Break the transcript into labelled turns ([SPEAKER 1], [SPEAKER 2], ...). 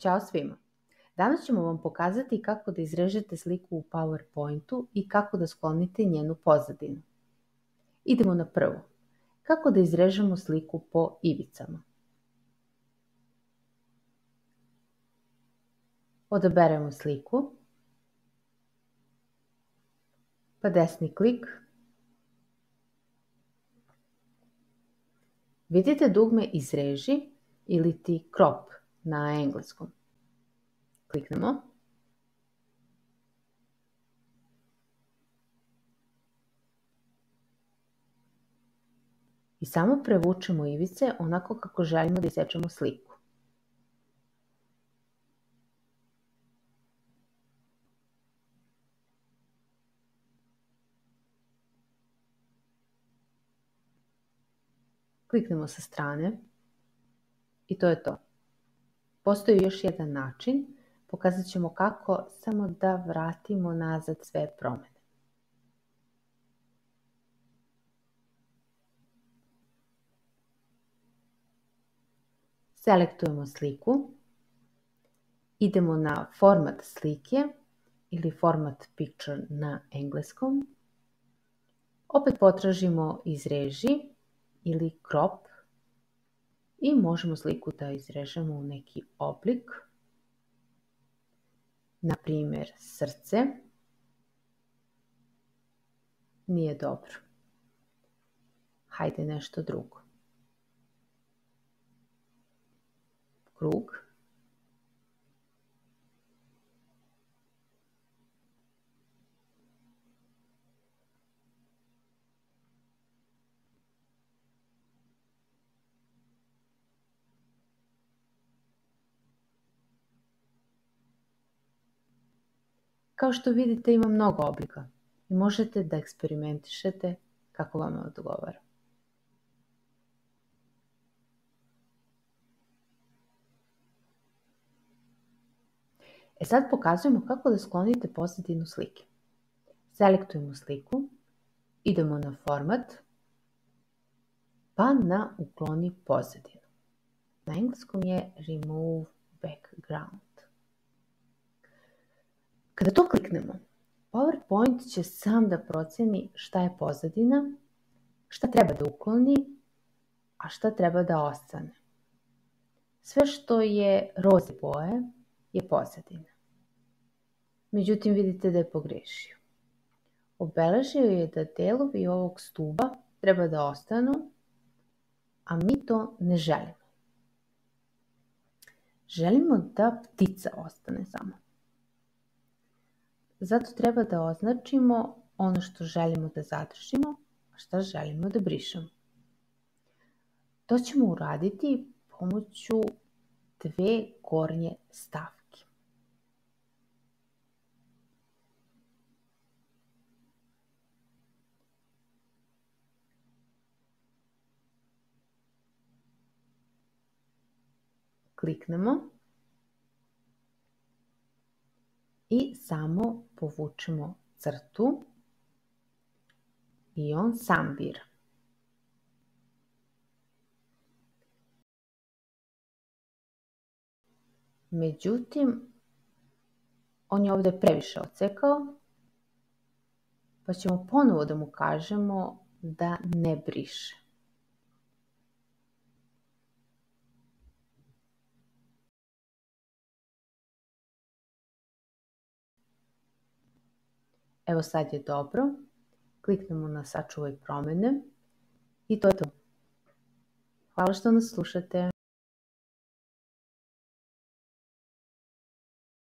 [SPEAKER 1] Ćao svima! Danas ćemo vam pokazati kako da izrežete sliku u PowerPointu i kako da sklonite njenu pozadinu. Idemo na prvo. Kako da izrežemo sliku po ivicama. Odaberemo sliku, pa desni klik. Vidite dugme izreži ili ti crop na engleskom. Kliknemo. I samo prevučemo ivice onako kako želimo da isečemo sliku. Kliknemo sa strane i to je to. Postoji još jedan način, pokazat ćemo kako samo da vratimo nazad sve promene. Selektujemo sliku, idemo na format slike ili format picture na engleskom. Opet potražimo izreži ili crop i možemo sliku da izrežemo u neki oblik, na primjer srce. Nije dobro. Hajde nešto drugo. Krug. Kao što vidite, ima mnogo oblika i možete da eksperimentišete kako vam odgovara. Sad pokazujemo kako da sklonite pozadinu slike. Selektujemo sliku, idemo na format, pa na ukloni pozadinu. Na engleskom je remove background. Kada to kliknemo, PowerPoint će sam da proceni šta je pozadina, šta treba da ukloni, a šta treba da ostane. Sve što je roze boje je pozadina. Međutim, vidite da je pogrešio. Obeležio je da delovi ovog stuba treba da ostanu, a mi to ne želimo. Želimo da ptica ostane samo. Zato treba da označimo ono što želimo da zadržimo, a šta želimo da brišemo. To ćemo uraditi pomoću dve gornje stavke. Kliknemo i samo povučemo crtu i on sam bira. Međutim, on je ovdje previše odsekao, pa ćemo ponovo da mu kažemo da ne briše. Evo sad je dobro. Kliknemo na sačuvaj promene i to je to. Hvala što nas slušate.